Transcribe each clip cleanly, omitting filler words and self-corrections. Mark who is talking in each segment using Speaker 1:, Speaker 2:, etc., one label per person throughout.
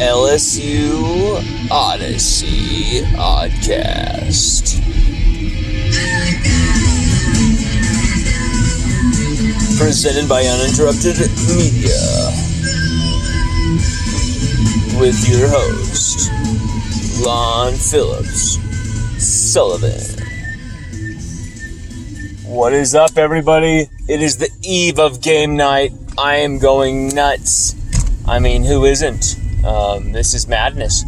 Speaker 1: LSU Odyssey Oddcast. Presented by Uninterrupted Media. With your host, Lon Phillips Sullivan. What is up, everybody? It is the eve of game night. I am going nuts. I mean, who isn't? This is madness.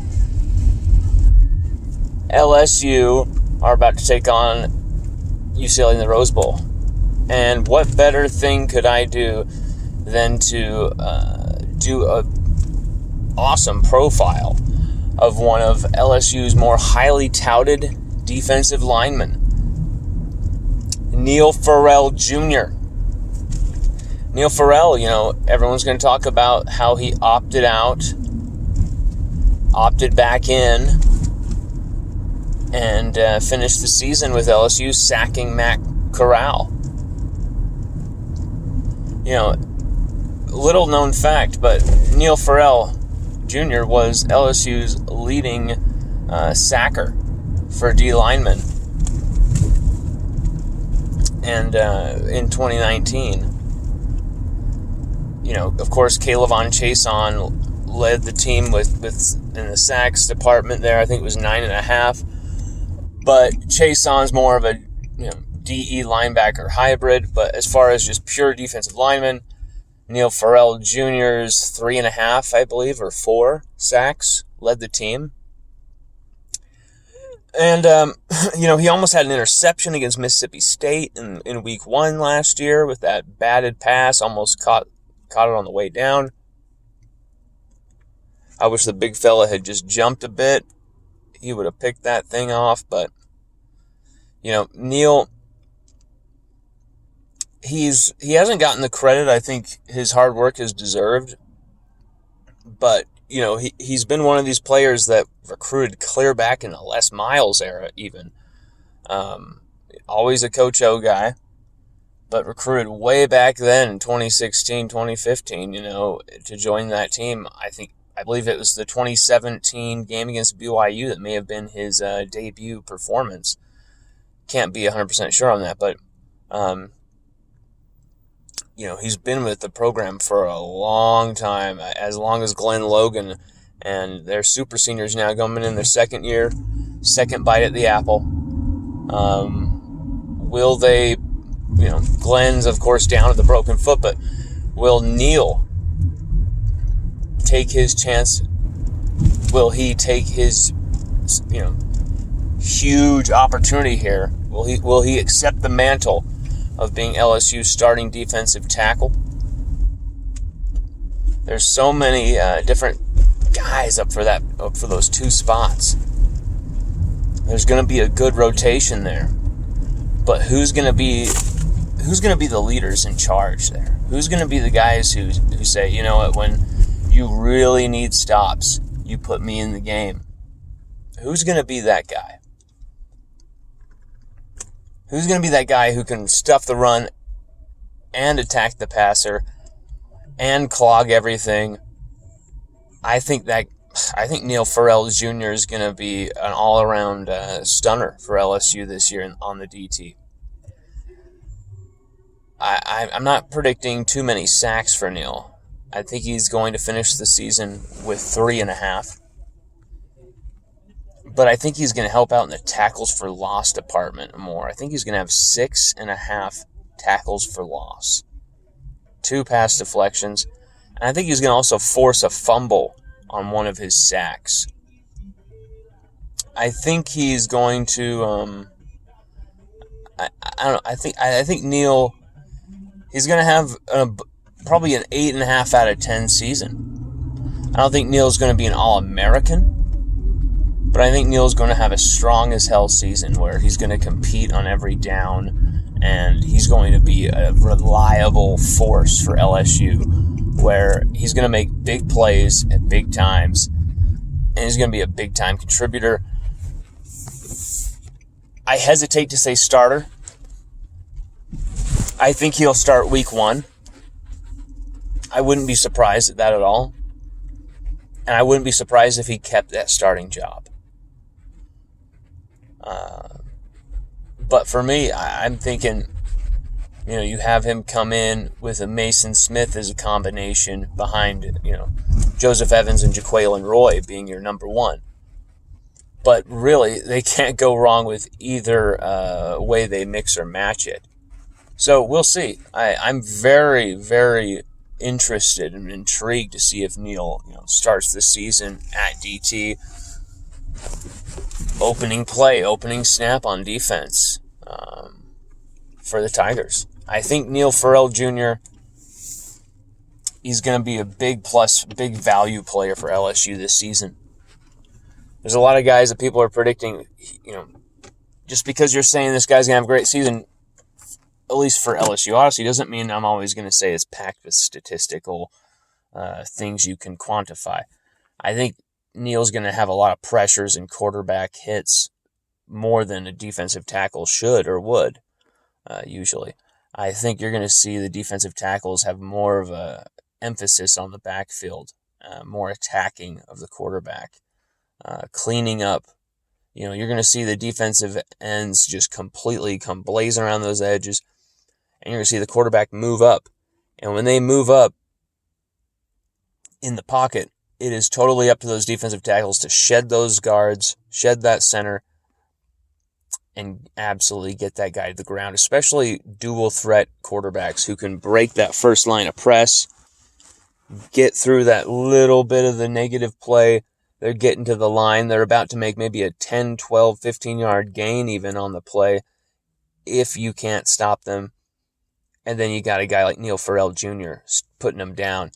Speaker 1: LSU are about to take on UCLA in the Rose Bowl. And what better thing could I do than to do a awesome profile of one of LSU's more highly touted defensive linemen, Neil Farrell Jr. Neil Farrell, everyone's going to talk about how he opted back in, and finished the season with LSU sacking Matt Corral. Little known fact, but Neil Farrell Jr. was LSU's leading sacker for D linemen. And in 2019, of course, K'Lavon Chaisson led the team with in the sacks department there. I think it was 9.5. But Chaisson's more of a DE linebacker hybrid. But as far as just pure defensive lineman, Neil Farrell Jr.'s 3.5, I believe, or 4 sacks led the team. And, he almost had an interception against Mississippi State in week 1 last year with that batted pass, almost caught it on the way down. I wish the big fella had just jumped a bit. He would have picked that thing off. But, Neil, he hasn't gotten the credit I think his hard work has deserved. But, he's been one of these players that recruited clear back in the Les Miles era even. Always a Coach O guy, but recruited way back then in 2016, 2015, to join that team. I believe it was the 2017 game against BYU that may have been his debut performance. Can't be 100% sure on that, but he's been with the program for a long time, as long as Glenn Logan, and they're super seniors now, going in their second year, second bite at the apple. Will they, Glenn's, of course, down at the broken foot, but will Neil take his chance? Will he take his, huge opportunity here? Will he accept the mantle of being LSU's starting defensive tackle? There's so many different guys up for those 2 spots. There's going to be a good rotation there, but who's going to be the leaders in charge there? Who's going to be the guys who say, you know what, when you really need stops, you put me in the game? Who's going to be that guy? Who's going to be that guy who can stuff the run and attack the passer and clog everything? I think Neil Farrell Jr. is going to be an all-around stunner for LSU this year on the DT. I'm not predicting too many sacks for Neil. I think he's going to finish the season with 3.5. But I think he's going to help out in the tackles for loss department more. I think he's going to have 6.5 tackles for loss, 2 pass deflections, and I think he's going to also force a fumble on one of his sacks. I think he's going to. I don't know. I think Neil. He's going to have probably an 8.5 out of 10 season. I don't think Neil's going to be an All-American. But I think Neil's going to have a strong as hell season where he's going to compete on every down, and he's going to be a reliable force for LSU, where he's going to make big plays at big times, and he's going to be a big-time contributor. I hesitate to say starter. I think he'll start week 1. I wouldn't be surprised at that at all. And I wouldn't be surprised if he kept that starting job. But for me, I'm thinking, you have him come in with a Mason Smith as a combination behind, Joseph Evans and Jaquelin Roy being your number one. But really, they can't go wrong with either way they mix or match it. So we'll see. I'm very, very interested and intrigued to see if Neal, starts the season at DT, opening snap on defense for the Tigers. I think Neal Farrell Jr., he's going to be a big value player for LSU this season. There's a lot of guys that people are predicting, just because you're saying this guy's going to have a great season, at least for LSU Odyssey, doesn't mean I'm always going to say it's packed with statistical things you can quantify. I think Neal's going to have a lot of pressures and quarterback hits more than a defensive tackle should or would, usually. I think you're going to see the defensive tackles have more of a emphasis on the backfield, more attacking of the quarterback, cleaning up. You're going to see the defensive ends just completely come blazing around those edges, and you're going to see the quarterback move up. And when they move up in the pocket, it is totally up to those defensive tackles to shed those guards, shed that center, and absolutely get that guy to the ground, especially dual threat quarterbacks who can break that first line of press, get through that little bit of the negative play. They're getting to the line. They're about to make maybe a 10, 12, 15-yard gain even on the play if you can't stop them. And then you got a guy like Neal Farrell Jr. putting them down.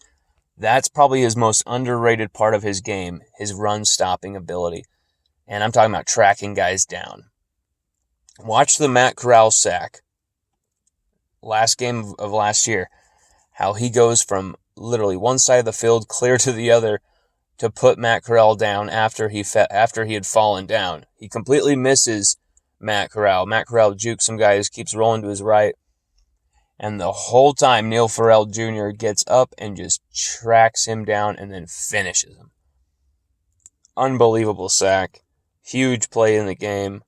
Speaker 1: That's probably his most underrated part of his game, his run-stopping ability. And I'm talking about tracking guys down. Watch the Matt Corral sack last game of last year, how he goes from literally one side of the field clear to the other to put Matt Corral down after he had fallen down. He completely misses Matt Corral. Matt Corral jukes some guys, keeps rolling to his right, and the whole time Neal Farrell Jr. gets up and just tracks him down and then finishes him. Unbelievable sack. Huge play in the game.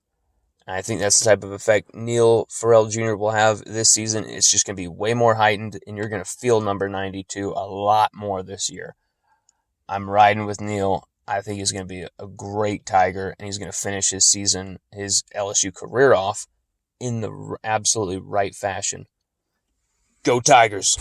Speaker 1: I think that's the type of effect Neal Farrell Jr. will have this season. It's just going to be way more heightened, and you're going to feel number 92 a lot more this year. I'm riding with Neal. I think he's going to be a great Tiger, and he's going to finish his season, his LSU career off in the absolutely right fashion. Go Tigers!